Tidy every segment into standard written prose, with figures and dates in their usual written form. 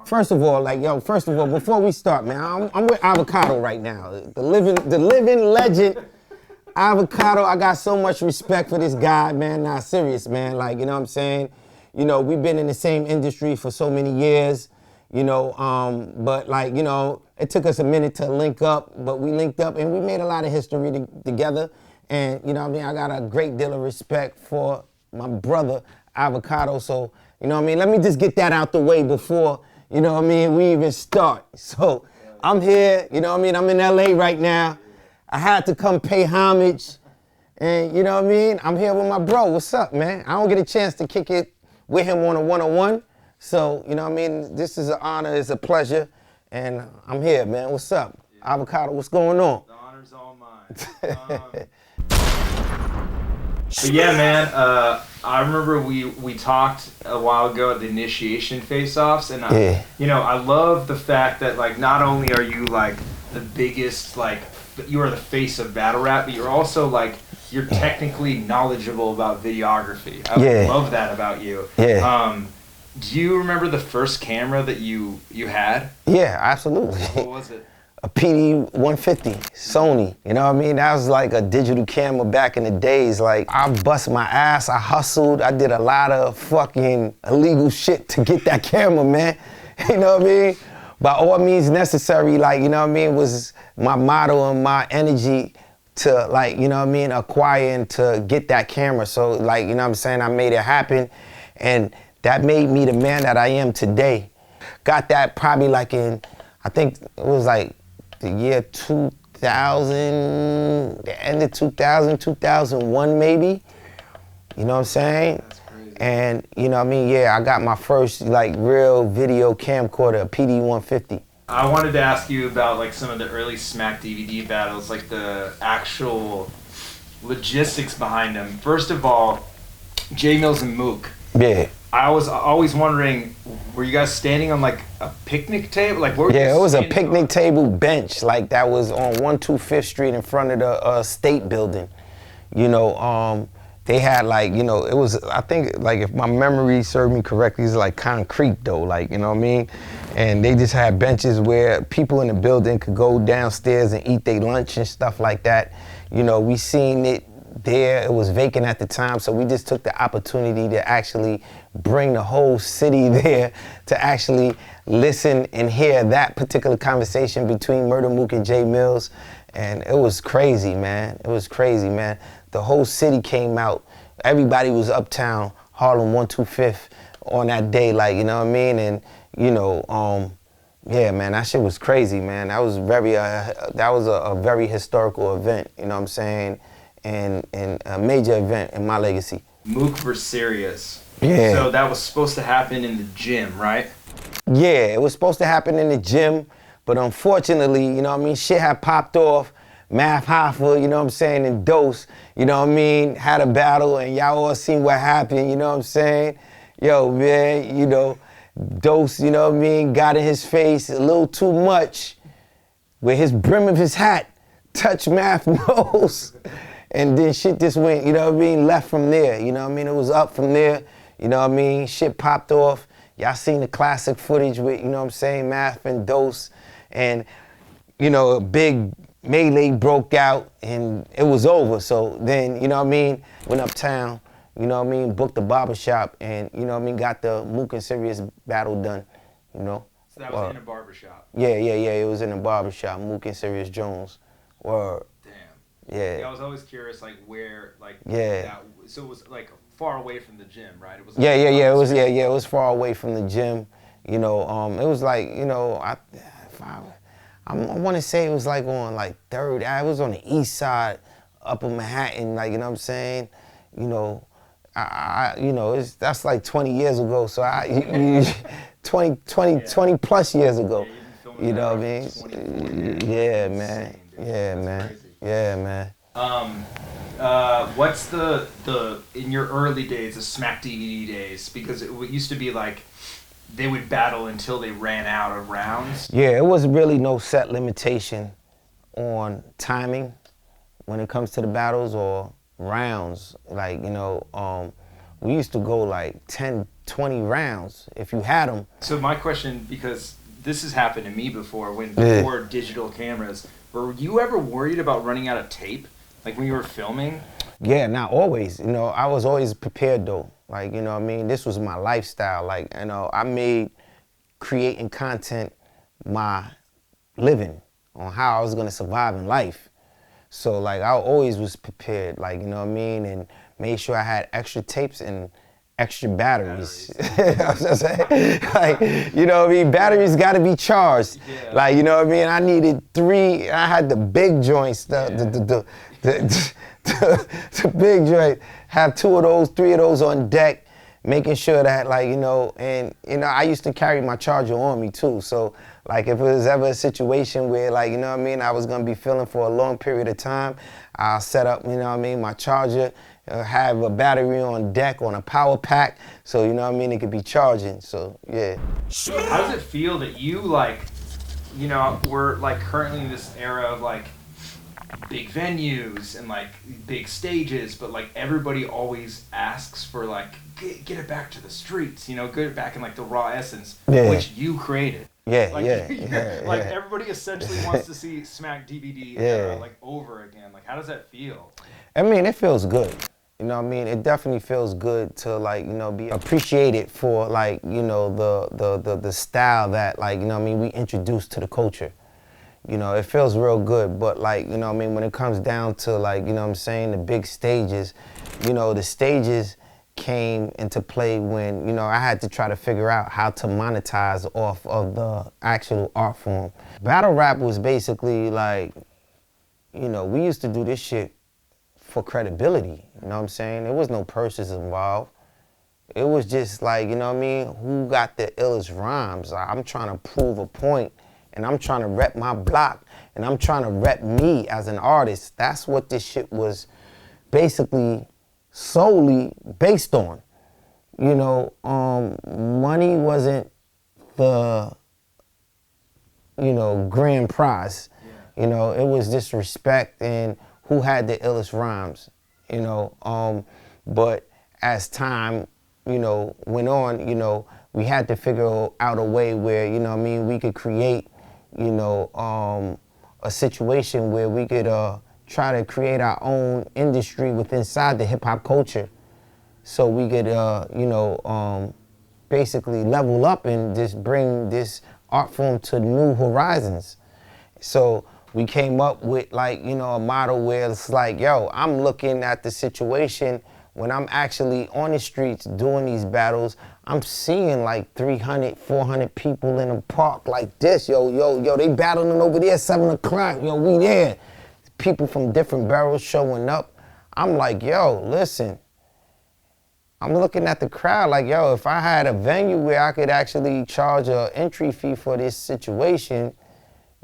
First of all, before we start, man, I'm with Avocado right now. The living legend, Avocado. I got so much respect for this guy, man. Nah, serious, man. Like, you know what I'm saying? You know, we've been in the same industry for so many years, you know, but like, you know, it took us a minute to link up, but we linked up and we made a lot of history together. And, you know what I mean? I got a great deal of respect for my brother, Avocado. So, you know what I mean? Let me just get that out the way before, you know what I mean, we even start. So I'm here, you know what I mean? I'm in LA right now. I had to come pay homage. And you know what I mean? I'm here with my bro. What's up, man? I don't get a chance to kick it with him on a one-on-one. So, you know what I mean? This is an honor, it's a pleasure. And I'm here, man. What's up? Yeah. Avocado, what's going on? The honor's all mine. But yeah, man, I remember we talked a while ago at the initiation face-offs, and you know, I love the fact that like not only are you like the biggest, like you are the face of battle rap, but you're also like you're technically knowledgeable about videography. I love that about you. Yeah. Do you remember the first camera that you had? Yeah, absolutely. What was it? A PD 150, Sony, you know what I mean? That was like a digital camera back in the days. Like, I bust my ass, I hustled, I did a lot of fucking illegal shit to get that camera, man. You know what I mean? By all means necessary, like, you know what I mean, was my motto and my energy to, like, you know what I mean, acquire and to get that camera. So, like, you know what I'm saying, I made it happen, and that made me the man that I am today. Got that probably like in, I think it was like, the year 2000, the end of 2000, 2001 maybe. You know what I'm saying? That's crazy. And you know what I mean? Yeah, I got my first like real video camcorder, a PD 150. I wanted to ask you about like some of the early Smack DVD battles, like the actual logistics behind them. First of all, J Mills and Mook. Yeah. I was always wondering, were you guys standing on like a picnic table? Like, where were yeah, you it was a standing picnic on? table bench, like that was on 125th Street in front of the state building. You know, they had like, you know, it was, I think like if my memory served me correctly, it's like concrete though, like, you know what I mean? And they just had benches where people in the building could go downstairs and eat their lunch and stuff like that. You know, we seen it there, it was vacant at the time, so we just took the opportunity to actually bring the whole city there to actually listen and hear that particular conversation between Murder Mook and J Mills. And it was crazy, man. It was crazy, man. The whole city came out. Everybody was uptown, Harlem 125th on that day, like, you know what I mean? And, you know, yeah, man, that shit was crazy, man. That was a very historical event, you know what I'm saying? And a major event in my legacy. Mook versus Serious. Yeah. So that was supposed to happen in the gym, right? Yeah, it was supposed to happen in the gym, but unfortunately, you know what I mean, shit had popped off. Math Hoffa, you know what I'm saying, and Dose, you know what I mean, had a battle, and y'all all seen what happened, you know what I'm saying? Yo, man, you know, Dose, you know what I mean, got in his face a little too much, where his brim of his hat touched Math's nose. And then shit just went, you know what I mean, left from there, you know what I mean? It was up from there, you know what I mean? Shit popped off. Y'all seen the classic footage with, you know what I'm saying, Math and Dose. And, you know, a big melee broke out and it was over. So then, you know what I mean, went uptown, you know what I mean, booked the barbershop and, you know what I mean, got the Mook and Serious battle done, you know? So that was in a barbershop? Yeah, it was in a barbershop, Mook and Serious Jones. Word. Yeah, I was always curious, like where, like that, so it was like far away from the gym, right? It was. Like, it was far away from the gym. You know, it was like, you know, I want to say it was like on like 3rd. It was on the east side, Upper Manhattan, like, you know what I'm saying? You know, you know, that's like 20 years ago. So 20 plus years ago. Yeah, you know what I mean? Yeah, man. Yeah, man. Crazy. Yeah, man. What's the in your early days, the Smack DVD days? Because it used to be like they would battle until they ran out of rounds. Yeah, it was really no set limitation on timing when it comes to the battles or rounds. Like, you know, we used to go like 10, 20 rounds if you had them. So my question, because this has happened to me before, before digital cameras, were you ever worried about running out of tape? Like when you were filming? Yeah, not always. You know, I was always prepared though. Like, you know what I mean? This was my lifestyle. Like, you know, I made creating content my living on how I was gonna survive in life. So like I always was prepared, like, you know what I mean? And made sure I had extra tapes and extra batteries. You know what I'm saying? Like, you know what I mean? Batteries gotta be charged. Yeah. Like, you know what I mean? I needed 3, I had the big joints, the big joints. Have 2 of those, 3 of those on deck, making sure that, like, you know, and, you know, I used to carry my charger on me too. So, like, if it was ever a situation where, like, you know what I mean, I was gonna be filming for a long period of time, I'll set up, you know what I mean, my charger, have a battery on deck on a power pack, so, you know what I mean, it could be charging, so, yeah. How does it feel that you, like, you know, we're, like, currently in this era of, like, big venues and, like, big stages, but, like, everybody always asks for, like, get it back to the streets, you know, get it back in, like, the raw essence, which you created. Yeah, like, like everybody essentially wants to see Smack DVD era, like, over again. Like, how does that feel? I mean, it feels good. You know what I mean? It definitely feels good to, like, you know, be appreciated for, like, you know, the style that, like, you know what I mean, we introduced to the culture. You know, it feels real good, but, like, you know what I mean, when it comes down to, like, you know what I'm saying, the big stages, you know, the stages came into play when, you know, I had to try to figure out how to monetize off of the actual art form. Battle rap was basically like, you know, we used to do this shit for credibility, you know what I'm saying? There was no purses involved. It was just like, you know what I mean, who got the illest rhymes? I'm trying to prove a point, and I'm trying to rep my block, and I'm trying to rep me as an artist. That's what this shit was basically solely based on. You know, money wasn't the, you know, grand prize. Yeah. You know, it was just respect and who had the illest rhymes, you know. But as time, you know, went on, you know, we had to figure out a way where, you know what I mean, we could create, you know, a situation where we could try to create our own industry within inside the hip hop culture, so we could, you know, basically level up and just bring this art form to new horizons. So we came up with, like, you know, a model where it's like, yo, I'm looking at the situation when I'm actually on the streets doing these battles. I'm seeing like 300, 400 people in a park like this. Yo, they battling over there 7 o'clock. Yo, we there. People from different boroughs showing up. I'm like, yo, listen. I'm looking at the crowd like, yo, if I had a venue where I could actually charge an entry fee for this situation,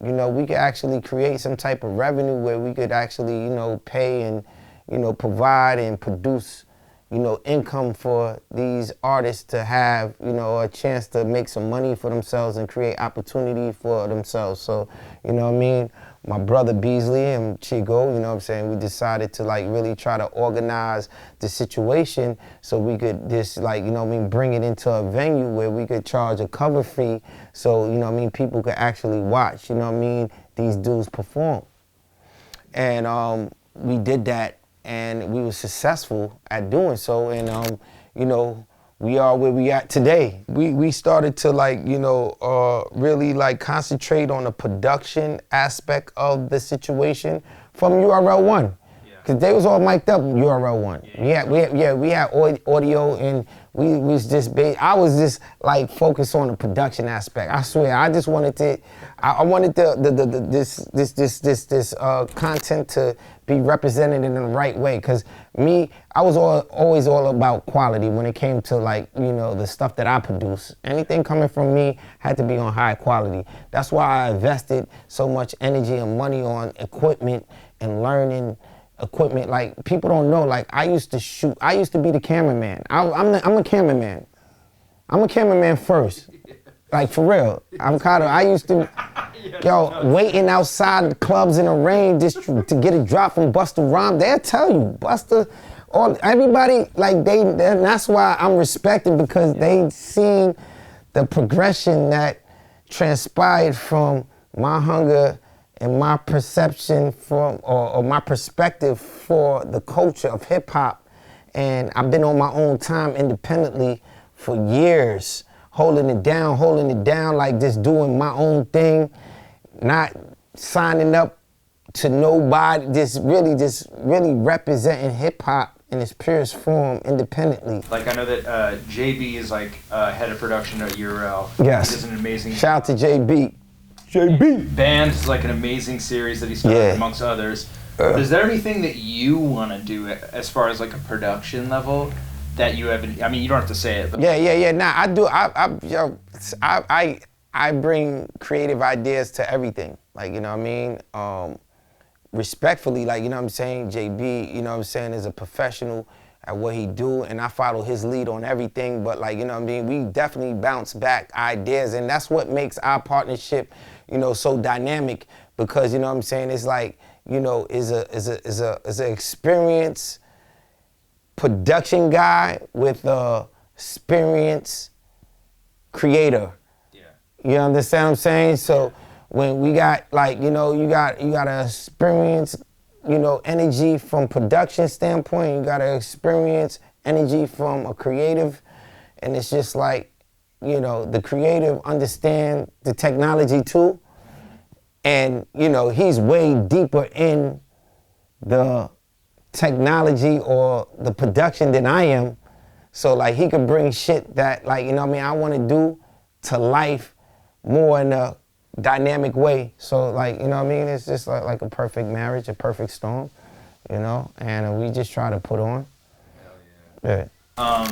you know, we could actually create some type of revenue where we could actually, you know, pay and, you know, provide and produce, you know, income for these artists to have, you know, a chance to make some money for themselves and create opportunity for themselves. So, you know what I mean? My brother Beasley and Chigo, you know what I'm saying, we decided to, like, really try to organize the situation so we could just, like, you know what I mean, bring it into a venue where we could charge a cover fee so, you know what I mean, people could actually watch, you know what I mean, these dudes perform. And we did that, and we were successful at doing so, and, you know, we are where we at today. We started to, like, you know, really, like, concentrate on the production aspect of the situation from URL 1. Because they was all mic'd up in URL 1. We had audio, and we was just, I was just, like, focused on the production aspect. I swear, I just wanted to, I wanted this content to be represented in the right way. Because me, I was always all about quality when it came to, like, you know, the stuff that I produce. Anything coming from me had to be on high quality. That's why I invested so much energy and money on equipment and learning equipment. Like, people don't know, like, I used to shoot, I used to be the cameraman. I'm a cameraman. I'm a cameraman first. Like, for real. I used to, waiting outside the clubs in the rain just to get a drop from Busta Rhymes. They'll tell you, Busta everybody, like that's why I'm respected, because they seen the progression that transpired from my hunger and my perception or my perspective for the culture of hip hop. And I've been on my own time independently for years, holding it down, like just doing my own thing, not signing up to nobody, just really representing hip hop in its purest form independently. Like, I know that JB is like head of production at URL. Yes. He does an amazing Shout out to JB. JB. Band is like an amazing series that he started amongst others. Is there anything that you want to do as far as like a production level that you haven't? I mean, you don't have to say it. But Yeah. Nah, I do. I bring creative ideas to everything. Like, you know what I mean? Respectfully, like, you know what I'm saying, JB, you know what I'm saying, is a professional at what he do, and I follow his lead on everything, but like, you know what I mean, we definitely bounce back ideas, and that's what makes our partnership, you know, so dynamic, because, you know what I'm saying, it's like, you know, is a experienced production guy with a experienced creator. Yeah. You understand what I'm saying? So when we got, like, you know, you got to experience, you know, energy from production standpoint, you got to experience energy from a creative, and it's just like, you know, the creative understand the technology too, and, you know, he's way deeper in the technology or the production than I am, so like he could bring shit that, like, you know what I mean, I want to do to life more in a dynamic way. So, like, you know what I mean, it's just like a perfect marriage, a perfect storm, you know, and we just try to put on. Hell yeah.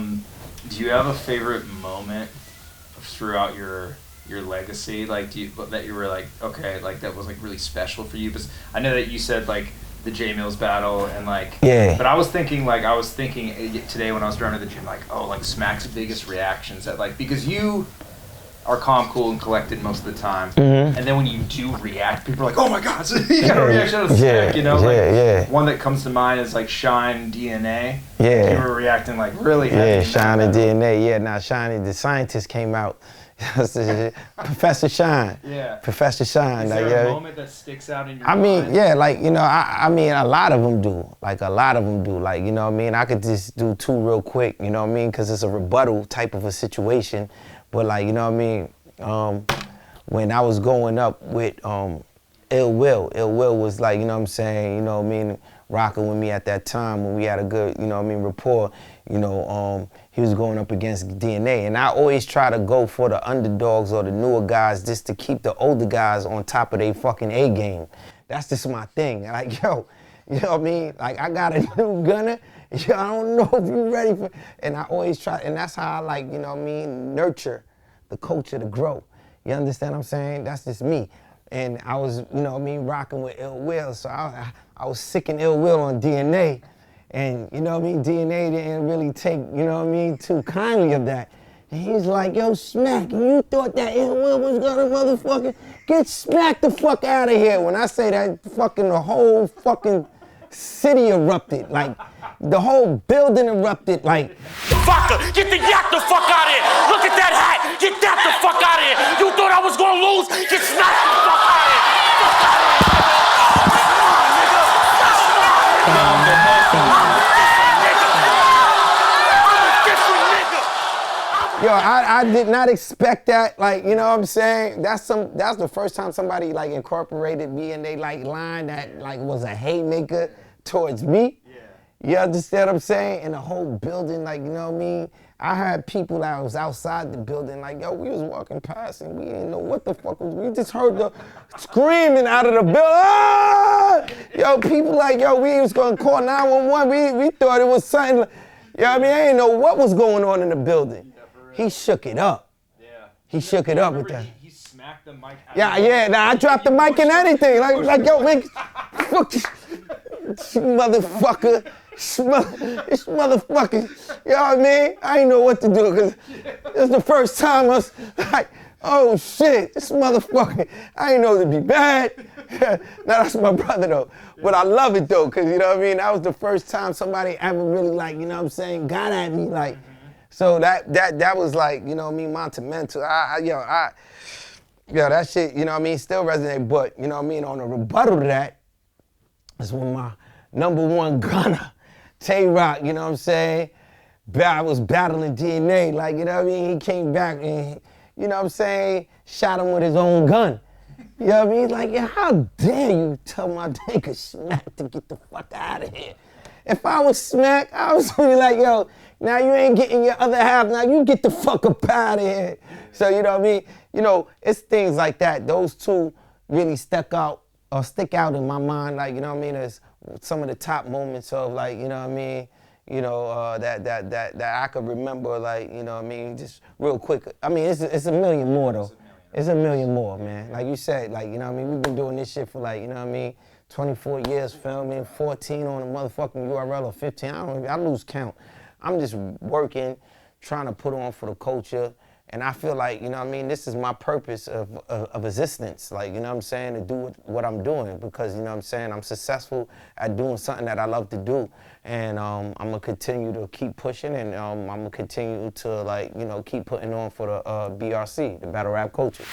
Do you have a favorite moment throughout your legacy, like, that you were like, okay, like that was like really special for you? Because I know that you said like the J Mills battle and like, but I was thinking today when I was driving to the gym, like, oh, like Smack's biggest reactions at, like, because you are calm, cool, and collected most of the time, and then when you do react, people are like, oh my god, so you got a reaction out of Smack, you know, one that comes to mind is like Shine DNA. You were reacting like really heavy. Shine and DNA. Shine, the scientist came out. Professor Shine. Professor Shine. Is there a moment that sticks out in your mind? Like, you know, I mean, a lot of them do. Like, you know what I mean? I could just do two real quick, you know what I mean? Because it's a rebuttal type of a situation. But, like, you know what I mean? When I was going up with Ill Will was like, you know what I'm saying, you know what I mean, rocking with me at that time when we had a good, you know what I mean, rapport, you know, he was going up against DNA. And I always try to go for the underdogs or the newer guys just to keep the older guys on top of their fucking A game. That's just my thing. Like, yo, you know what I mean? Like, I got a new gunner. I don't know if you're ready for, and I always try, and that's how I, like, you know what I mean, nurture the culture to grow. You understand what I'm saying? That's just me. And I was, you know what I mean, rocking with Ill Will, so I was sick in Ill Will on DNA. And, you know what I mean, DNA didn't really take, you know what I mean, too kindly of that. And he's like, yo, Smack, you thought that Ill Will was gonna motherfucking get Smack the fuck out of here. When I say that, fucking the whole fucking city erupted. Like, the whole building erupted, like. Fucker, get the yak the fuck out of here. Look at that hat. Get that the fuck out of here. You thought I was gonna lose? Get Smack the fuck out of here. Fuck out of here. Yo, I did not expect that. Like, you know what I'm saying? That's the first time somebody like incorporated me in they like line that like was a haymaker towards me. You understand what I'm saying? And the whole building, like, you know what I mean? I had people that was outside the building, like, yo, we was walking past and we didn't know what the fuck was. We just heard the screaming out of the building. Ah! Yo, people like, yo, we was gonna call 911. We thought it was something. You know what I mean? I didn't know what was going on in the building. He shook it up. He shook it up with that. He smacked the mic out. Nah, I dropped the mic and anything. Like, yo, man, fuck this motherfucker. This motherfucker, you know what I mean? I didn't know what to do because this is the first time oh shit, this motherfucker, I ain't know to be bad. Now that's my brother though. But I love it though, cause you know what I mean? That was the first time somebody ever really like, you know what I'm saying, got at me like. So that was like, you know what I mean, monumental. That shit, you know what I mean, still resonate. But, you know what I mean, on a rebuttal to that, is when my #1 gunner, Tay-Rock, you know what I'm saying, I was battling DNA, like, you know what I mean, he came back and, you know what I'm saying, shot him with his own gun. You know what I mean? Like, yeah, how dare you tell my nigga Smack to get the fuck out of here? If I was Smack, I was really like, yo, now you ain't getting your other half, now you get the fuck up out of here. So, you know what I mean? You know, it's things like that. Those two really stick out in my mind, like, you know what I mean, as some of the top moments of, like, you know what I mean, you know, that I could remember, like, you know what I mean, just real quick. I mean, it's a million more, though. It's a million more, man. Like you said, like, you know what I mean, we've been doing this shit for, like, you know what I mean, 24 years filming, 14 on a motherfucking URL or 15, I lose count. I'm just working, trying to put on for the culture, and I feel like, you know what I mean, this is my purpose of existence, like, you know what I'm saying, to do what I'm doing, because, you know what I'm saying, I'm successful at doing something that I love to do, and I'm gonna continue to keep pushing, and I'm gonna continue to, like, you know, keep putting on for the BRC, the battle rap culture.